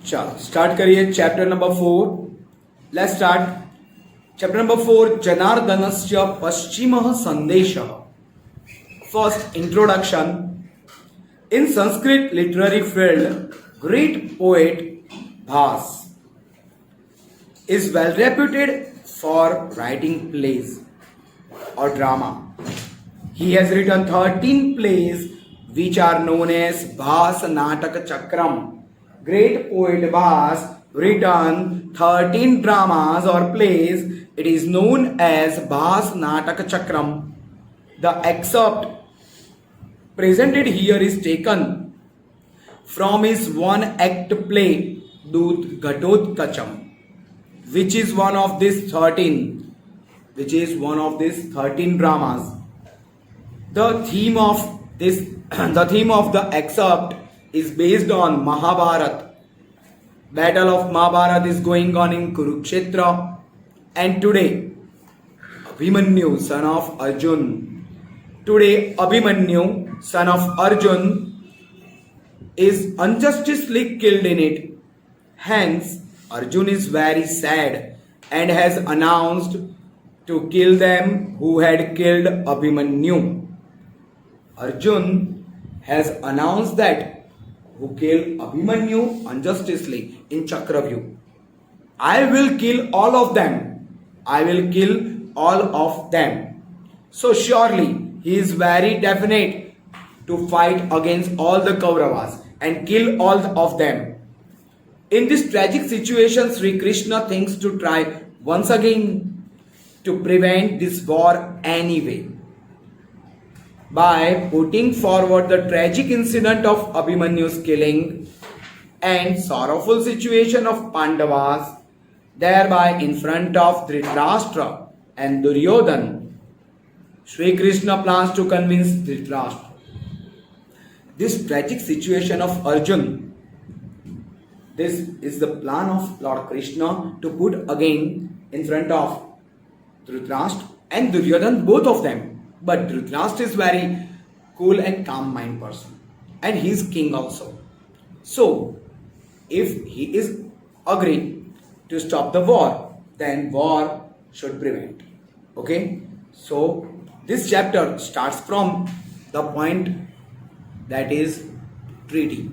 चलो स्टार्ट करिए chapter number 4. Let's start. Chapter number 4, जनार्दनस्य पश्चिमः संदेशः. First introduction. In Sanskrit literary field, great poet Bhas is well reputed for writing plays or drama. He has written 13 plays which are known as Bhas Natak Chakram. Great poet Bhas written 13 dramas or plays. It is known as Bhas Natak Chakram. The excerpt presented here is taken from his one act play Dut Ghatotkacham, which is one of these 13 dramas. The theme of the excerpt is based on Mahabharat. Battle of Mahabharat is going on in Kurukshetra, and today Abhimanyu, son of Arjun, is unjustly killed in it. Hence, Arjun is very sad and has announced to kill them who had killed Abhimanyu. Arjun has announced that who killed Abhimanyu unjustly in Chakravyuh. I will kill all of them. So surely he is very definite to fight against all the Kauravas and kill all of them. In this tragic situation, Sri Krishna thinks to try once again to prevent this war anyway by putting forward the tragic incident of Abhimanyu's killing and sorrowful situation of Pandavas, thereby in front of Dhritarashtra and Duryodhana. Sri Krishna plans to convince Dhritarashtra. This tragic situation of Arjun, this is the plan of Lord Krishna to put again in front of Dhritarashtra and Duryodhana, both of them. But Dhritarashtra is very cool and calm mind person, and he is king also. So, if he is agree to stop the war, then war should prevent. Okay, so this chapter starts from the point that is treaty,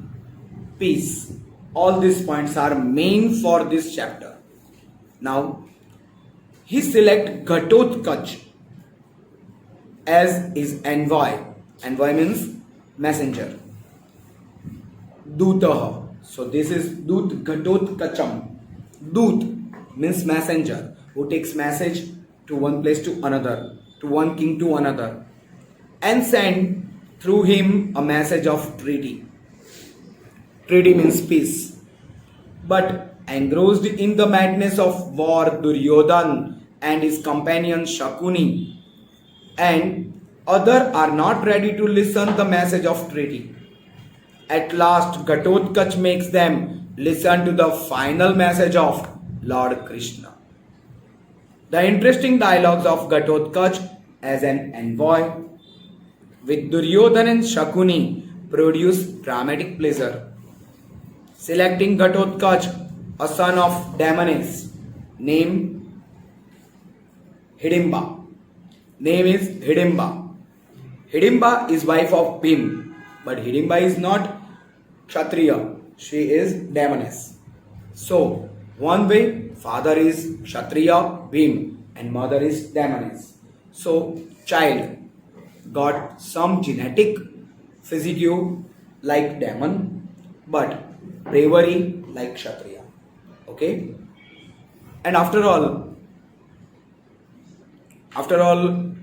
peace. All these points are main for this chapter. Now, he select Ghatotkach as his envoy. Envoy means messenger. Dutaha. So this is Dut Ghatotkacham. Dut means messenger who takes message to one place to another, to one king to another, and send through him a message of treaty. Treaty means peace. But engrossed in the madness of war, Duryodhana and his companion Shakuni and other are not ready to listen the message of treaty. At last, Ghatotkach makes them listen to the final message of Lord Krishna. The interesting dialogues of Ghatotkach as an envoy with Duryodhana and Shakuni produce dramatic pleasure. Selecting Ghatotkach, a son of Damanis, name Hidimba. Name is Hidimba. Hidimba is wife of Bhim, but Hidimba is not Kshatriya. She is Damanis. So, one way, father is Kshatriya, Bhim, and mother is Damanis. So, child got some genetic physique like Daman, but bravery like Kshatriya. Okay? And after all,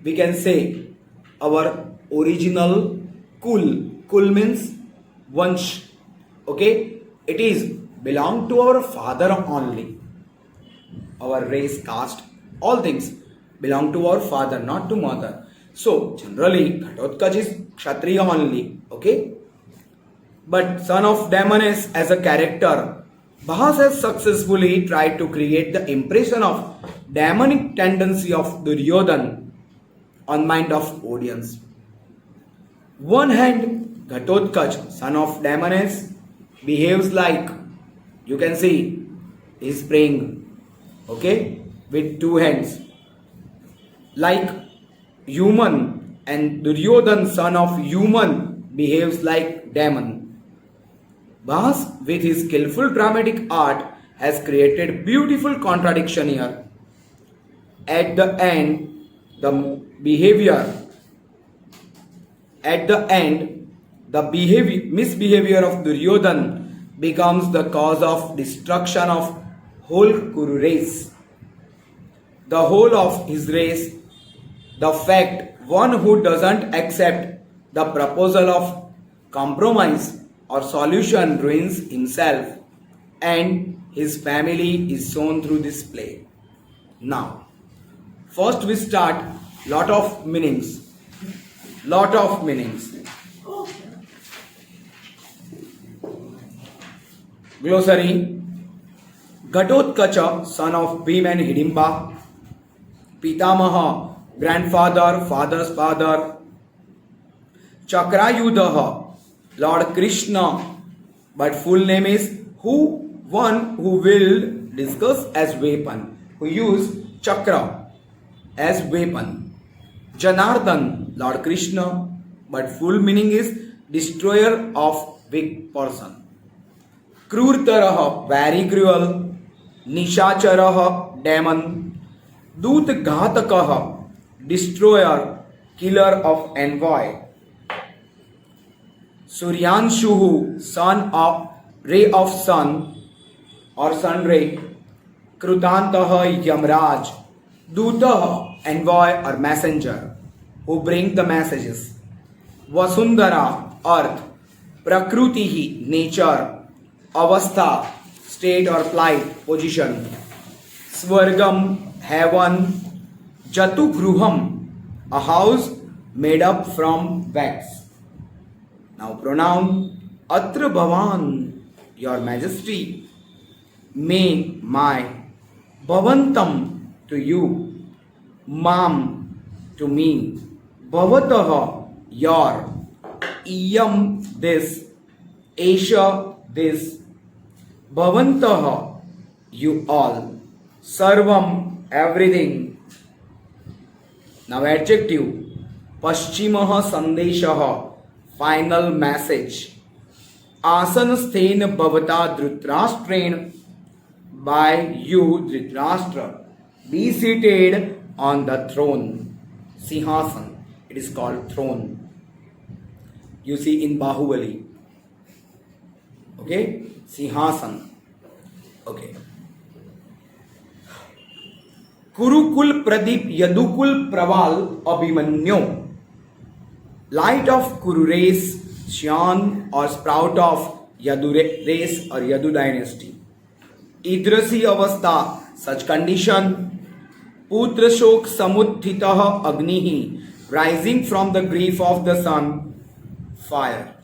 we can say our original Kul means Vansh. Okay? It is belong to our father only. Our race, caste, all things belong to our father, not to mother. So generally Ghatotkach is Kshatriya only. Okay? But son of Damanis as a character, Bhas has successfully tried to create the impression of demonic tendency of Duryodhana on mind of audience. One hand, Ghatotkach, son of Damanis, behaves like You can see he's praying, okay, with two hands. Like human, and Duryodhan, son of human, behaves like demon. Bhas, with his skillful dramatic art, has created beautiful contradiction here. At the end, the behavior, at the end, the misbehavior of Duryodhan becomes the cause of destruction of whole Kuru race. The whole of his race, the fact one who doesn't accept the proposal of compromise or solution ruins himself and his family is shown through this play. Now, first we start lot of meanings. Glossary. Ghatotkacha, son of Bhim and Hidimba. Pitamaha, grandfather, father's father. Chakrayudaha, Lord Krishna, but full name is one who will discuss as weapon, who use chakra as weapon. Janardhan, Lord Krishna, but full meaning is destroyer of weak person. Krurtaraha, very cruel. Nishacharaha, demon. Dutghatakaha, destroyer, killer of envoy. Suryanshuhu, son of ray of sun or sun ray. Krutantaha, Yamraj. Dutaha, envoy or messenger, who bring the messages. Vasundhara, earth. Prakrutihi, nature. Avastha, state or plight, position. Swargam, heaven. Jatugruham, a house made up from wax. Now pronoun Atra Bhavan, your majesty. Me, my. Bhavantam, to you. Mam, to me. Bhavataha, your. Iyam, this. Esha, this. Bhavantaha, you all. Sarvam, everything. Now adjective. Paschimaha Sandeshaha, final message. Asanasthen Bhavata Dhritarashtrain, by you Dhritarashtra, be seated on the throne. Sihasan, it is called throne. You see in Bahubali. Okay, Sihasan. Okay. Kurukul Pradip Yadukul Praval Abhimanyu. Light of Kuru race, shone or sprout of Yadu race or Yadu dynasty. Idrasi Avastha, such condition. Putra Shok Samudhitaha Agnihi, rising from the grief of the sun, fire.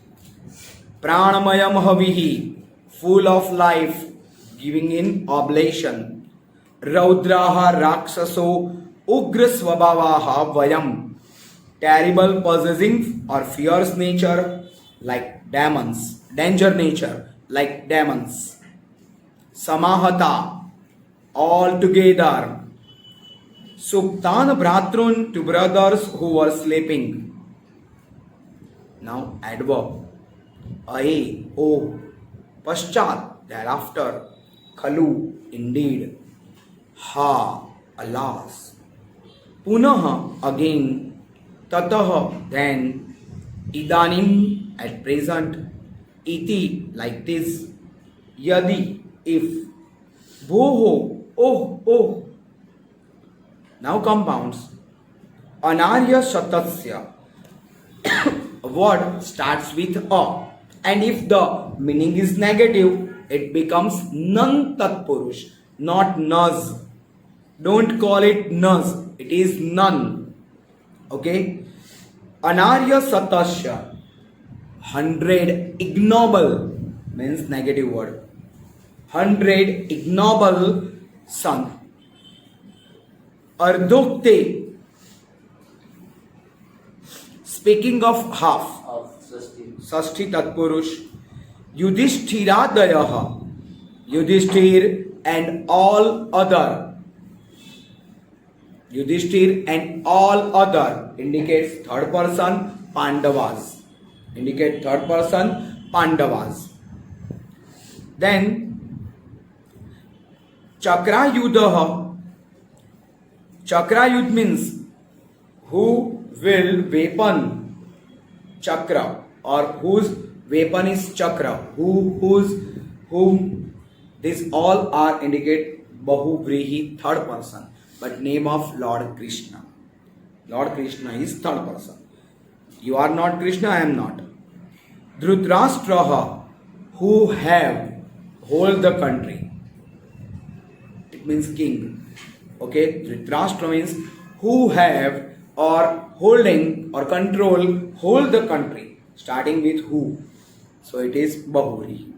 Pranamayam Havihi, full of life, giving in oblation. Raudraha Raksaso Ugra Swabhavaha Vayam, terrible possessing or fierce nature like demons, danger nature like demons. Samahata, all together. Suptan Bhratrun, to brothers who were sleeping. Now adverb. Ae, oh. Paschat, thereafter. Khalu, indeed. Ha, alas. Punaha, again. Tataha, then. Idanim, at present. Iti, like this. Yadi, if. Bhoho, oh. Now compounds. Anarya Shatasya. A word starts with a, and if the meaning is negative, it becomes nan tatpurush, not naz. Don't call it naz, it is none. Okay? Anarya Satasya. 100 ignoble means negative word. 100 ignoble son. Ardhokte, speaking of half. Sashti Tatpurush. Yudhishthiradayaha, Yudhishthir and all other. Yudhishthir and all other indicates third person Pandavas. Indicate third person Pandavas. Then Chakrayudah. Chakrayudh means who will weapon chakra or whose weapon is chakra, whom these all are indicate Bahuvrihi third person, but name of Lord Krishna. Lord Krishna is third person. You are not Krishna, I am not. Dhritarashtraha, who have hold the country. It means king. Okay, Dhritarashtra means who have or holding or control hold the country, starting with who. So it is Bahuri.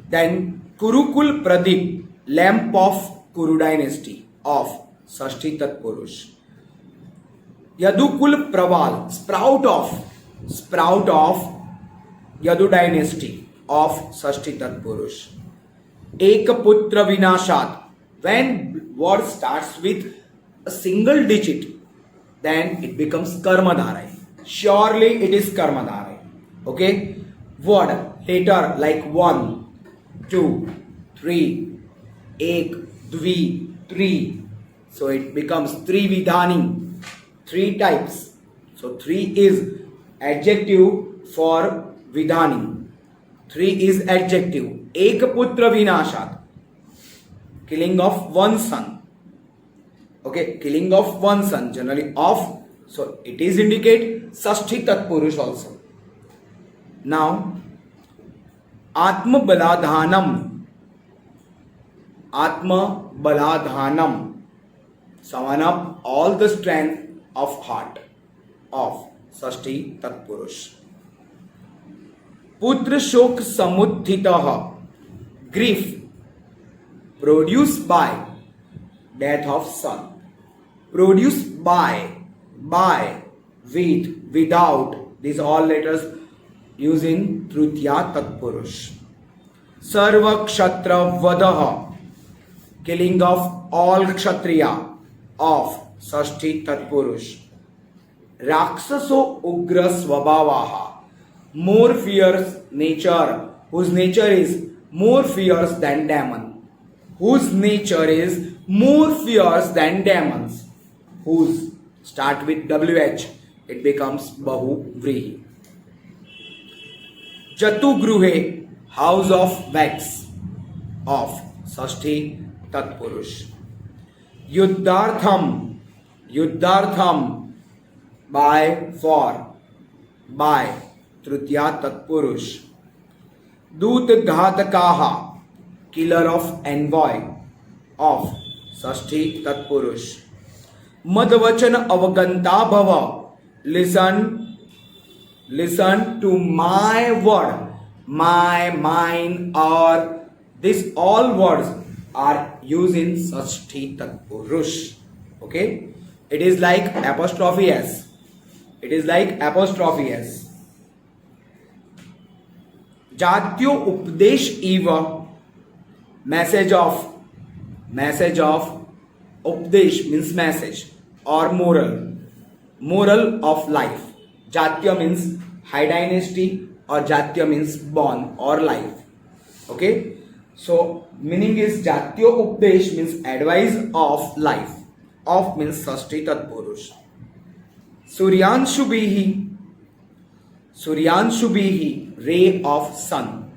Then Kurukul Pradeep, lamp of Kuru dynasty of Sashti Tatpurush. Yadukul Praval, sprout of Yadu dynasty of Sashti Tatpurush. Ekaputra Vinashat, when word starts with a single digit, then it becomes Karmadharai. Surely it is Karmadharai. Okay? Word, letter like 1, 2, 3, ek, dvi, 3. So it becomes Trividhani, 3 types. So 3 is adjective for Vidhani. 3 is adjective. Ekaputra Vinashat, killing of one son. Okay, killing of one son, generally of. So it is indicate Sashti Tatpurush also. Now, Atma Baladhanam. Atma Baladhanam. Summon up all the strength of heart of Sashti Tatpurush. Putra Shok Samudhitaha, grief produced by death of son. Produced by, with, without, these all letters used in Tritiya Tatpurush. Sarva Kshatra Vadaha, killing of all Kshatriya of Sashti Tatpurush. Raksaso Ugra Swabhavaha, more fierce nature, whose nature is more fierce than demon. Whose nature is more fierce than demons. Whose start with WH, it becomes Bahuvrihi. Jatugruhe, house of wax of Sashti Tatpurush. Yuddhartham, by, for, by Tritiya Tatpurush. Dut Ghatakaha, killer of envoy of Sashti Tatpurush. Madvachan Avaganta Bhava, listen to my word, my, mine, or these all words are used in Sashti Tatpurush. Okay, it is like apostrophe S. It is like apostrophe S. Jatyo Updesh Eva, message of Updesh means message or moral of life. Jatya means high dynasty or Jatya means born or life. Okay, so meaning is Jatyo Updesh means advice of life. Of means Sashti Tatpurush. Suryanshu Bihi, ray of sun.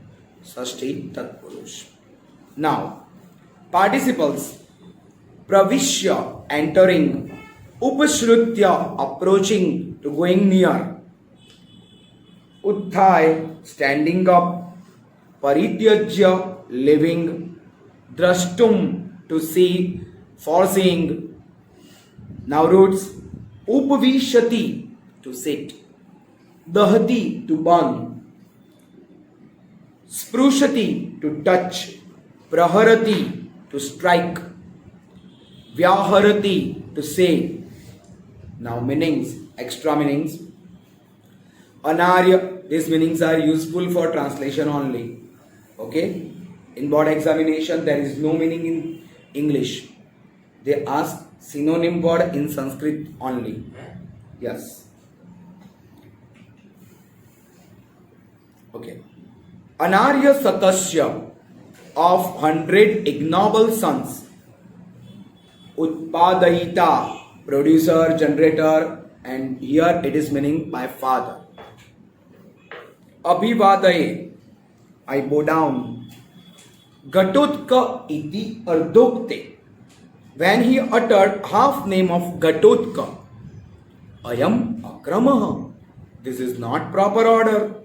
Sashti Tatpurush. Now, participles. Pravishya, entering. Upashrutya, approaching, to going near. Utthai, standing up. Parityajya, living. Drashtum, to see, foreseeing. Now roots. Upavishati, to sit. Dahati, to burn. Sprushati, to touch. Praharati, to strike. Vyaharati, to say. Now meanings, extra meanings. Anarya, these meanings are useful for translation only. Okay? In board examination, there is no meaning in English. They ask synonym word in Sanskrit only. Yes. Okay. Anarya Satasya of 100 ignoble sons. Utpadayita, producer, generator, and here it is meaning by father. Abhivadaye, I bow down. Gatotka iti ardokte. When he uttered half name of Gatotka, Ayam akramaha. This is not proper order.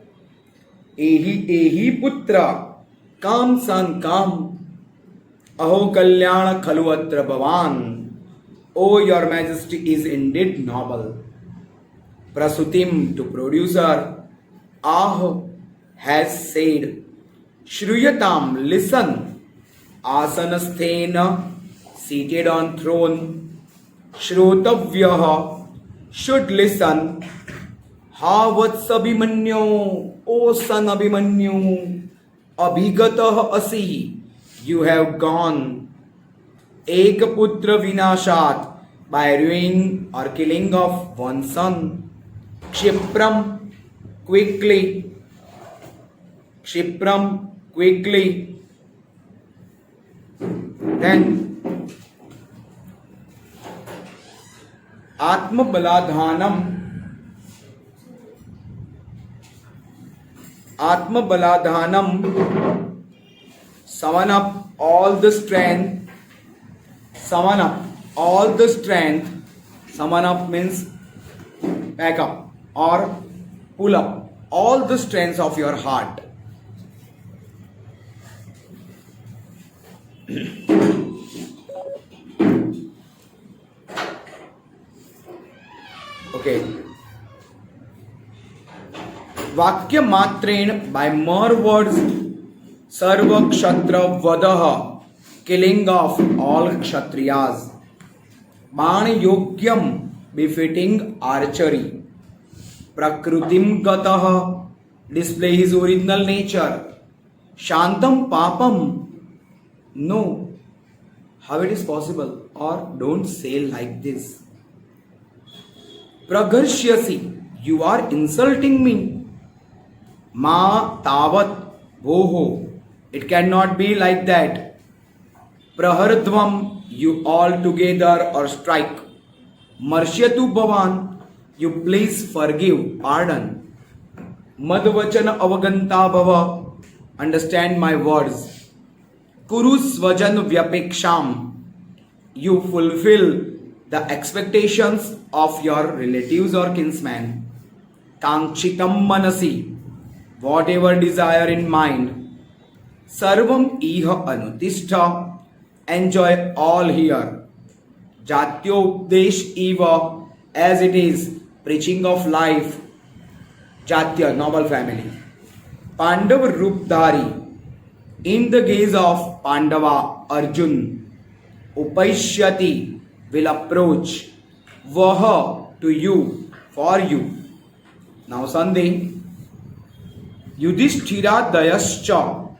Ehi putra, kam san kam. Aho kalyana khaluatra bhavan. Oh, your majesty is indeed noble. Prasutim, to producer. Ah has said. Shruyatam, listen. Asanasthena, seated on throne. Shrotavyaha, should listen. Havats abhimanyu, O son Abhimanyu. Abhigatah asi, you have gone. Ekaputra vinashat, by ruining or killing of one son. Kshipram, quickly. Kshipram, quickly. Then Atma Baladhanam. Atma Baladhanam. Summon up all the strength. Summon up all the strength. Summon up means pack up or pull up all the strengths of your heart. Okay. Vakya matren, by mere words, sarva kshatra vadaha, killing of all kshatriyas. Ban yogyam, befitting archery. Prakrutim gataha, display his original nature. Shantam papam, no. How it is possible? Or don't say like this. Pragarshyasi, you are insulting me. Ma tavat boho, it cannot be like that. Prahardvam, you all together or strike. Marshyatu bhavan, you please forgive, pardon. Madvachana avaganta bhava, understand my words. Kuru svajan vyapeksham, you fulfill the expectations of your relatives or kinsmen. Kankchitam manasi, whatever desire in mind. Sarvam iha anutishta, enjoy all here. Jatyopdesh eva, as it is, preaching of life. Jatya, noble family. Pandava Rupdhari, in the gaze of Pandava, Arjun. Upaishyati, will approach. Vaha, to you, for you. Now Sandhi. Yudhishthira dayascha.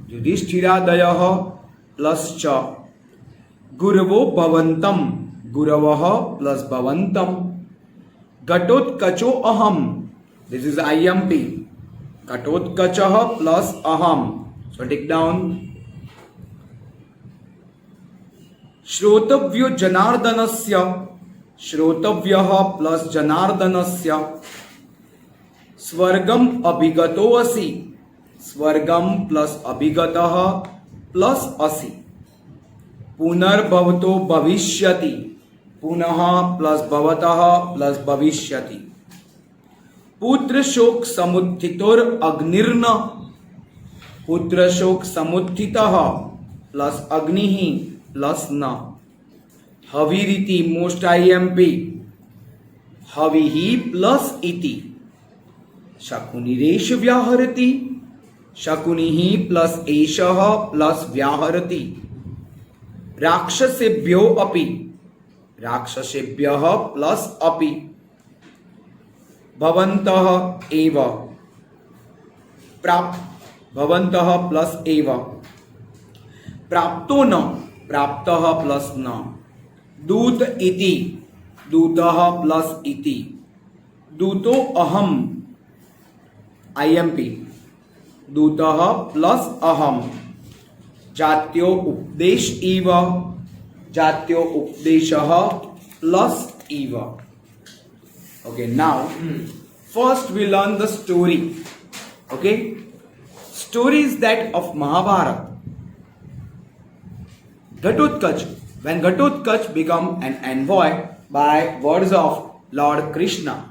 Yudhishthira dayaha plus cha. Guravo bhavantam. Guravaha plus bhavantam. Gatotkacho aham. This is IMP. Gatotkachaha plus aham. So take down. Shrotavyo janardanasya. Shrotavyaha plus janardanasya. Swargam abhigato asi. Swargam plus abhigataha plus asi. Punar bhavato bhavishyati. Punaha plus bhavataha plus bhavishyati. Putra shok samuthitor agnirna. Putra shok samuthitaha plus agnihi plus na. Haviriti, most IMP. Havihi plus iti. Shakuniresh vyaharati. Shakunihi plus eshaha plus vyaharati. Rakshasebhyo api. Rakshasebhyaha plus api. भवन्तः एव प्राप्त भवन्तः plus एव प्राप्तो न प्राप्तः plus न दूत इति दूतः प्लस इति दूतो अहम आईएमपी दूतः प्लस अहम जात्यो उपदेश इव जात्यो उपदेशः प्लस इव. Okay, now first we learn the story. Okay, story is that of Mahabharata. Ghatotkacha, when Ghatotkacha became an envoy by words of Lord Krishna,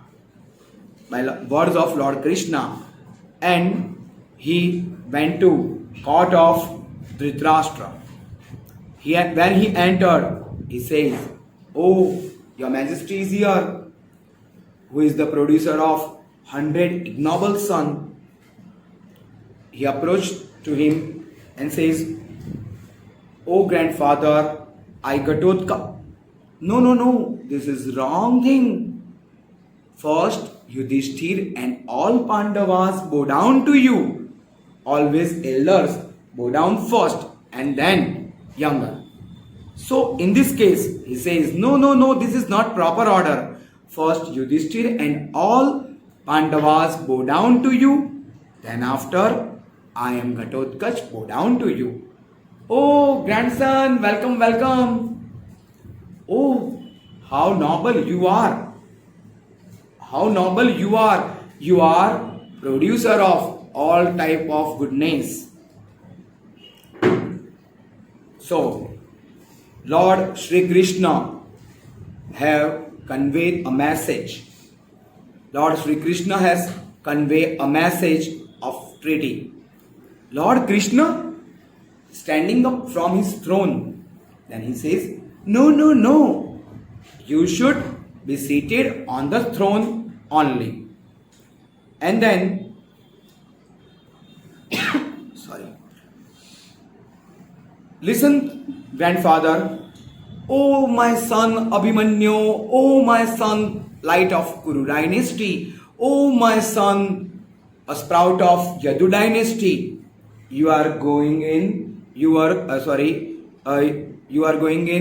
and he went to court of Dhritarashtra. When he entered, he says, "Oh, your Majesty is here, who is the producer of 100 ignoble sons." He approached to him and says, "Oh grandfather, I Ghatotkacha." No, this is wrong thing. First, Yudhishthir and all Pandavas bow down to you. Always elders bow down first and then younger. So in this case, he says, no, this is not proper order. First Yudhishthir and all Pandavas bow down to you. Then after, I am Ghatotkacha, bow down to you. Oh grandson, welcome. Oh, how noble you are. You are producer of all type of goodness. So, Lord Shri Krishna have conveyed a message. Lord Shri Krishna has conveyed a message of treaty. Lord Krishna standing up from his throne. Then he says, no. You should be seated on the throne only. And then, listen, grandfather. Oh my son Abhimanyu, oh my son light of Kuru dynasty, oh my son a sprout of Yadu dynasty, you are going in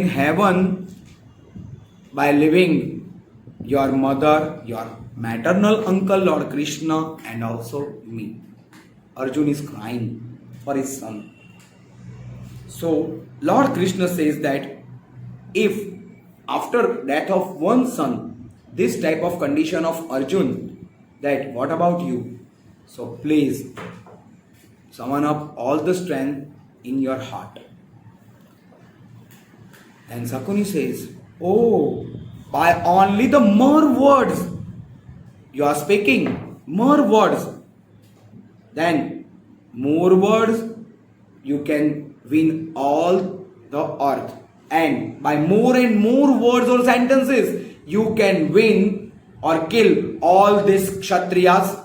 heaven by living your mother, your maternal uncle Lord Krishna, and also me. Arjun is crying for his son. So Lord Krishna says that if after death of one son, this type of condition of Arjun, that what about you? So please summon up all the strength in your heart. Then Sakuni says, oh, by only the more words you are speaking, more words, then more words you can win all the earth. And by more and more words or sentences, you can win or kill all these Kshatriyas.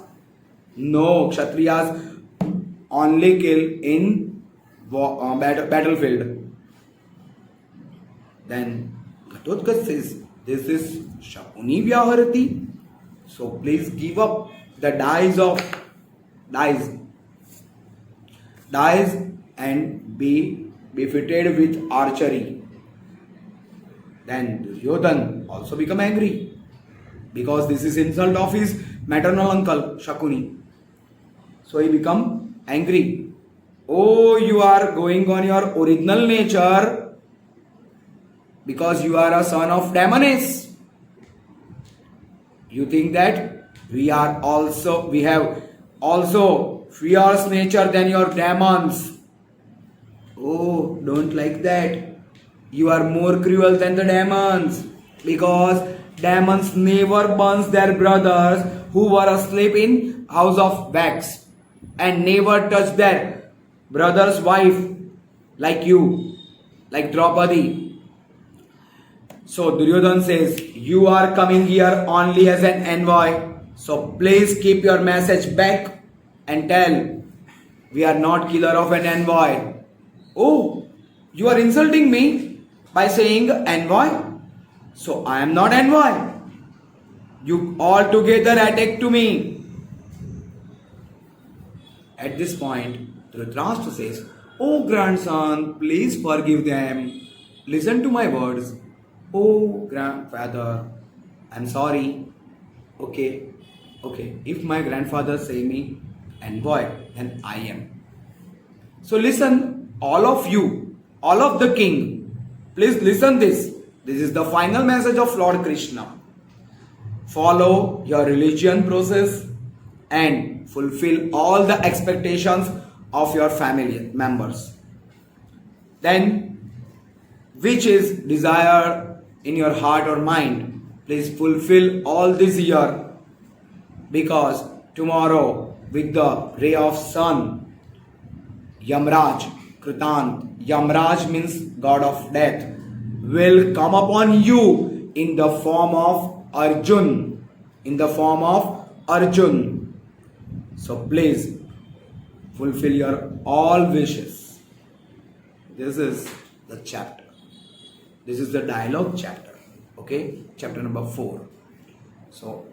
No, Kshatriyas only kill in battlefield. Then Ghatotkacha says, this is Shakuni Vyaharati. So please give up the dice and be befitted with archery. Then Duryodhan also become angry because this is insult of his maternal uncle Shakuni. So he become angry. Oh, you are going on your original nature because you are a son of Damonis. You think that we have also fierce nature than your demons. Oh, don't like that. You are more cruel than the demons, because demons never burns their brothers who were asleep in house of wax, and never touch their brother's wife like you, like Draupadi. So Duryodhan says, you are coming here only as an envoy, so please keep your message back and tell, we are not killer of an envoy. Oh, you are insulting me by saying envoy? So I am not envoy. You all together attack to me. At this point, Dhritarashtra says, "Oh grandson, please forgive them. Listen to my words. Oh grandfather, I'm sorry. Okay, okay. If my grandfather say me envoy, then I am. So listen, all of you, all of the king, please listen this. This is the final message of Lord Krishna. Follow your religion process and fulfill all the expectations of your family members. Then, which is desire in your heart or mind, please fulfill all this year, because tomorrow with the ray of sun, Yamraj, Kritant, Yamraj means god of death, will come upon you in the form of Arjun. In the form of Arjun. So please fulfill your all wishes. This is the chapter. This is the dialogue chapter. Okay, chapter number 4. So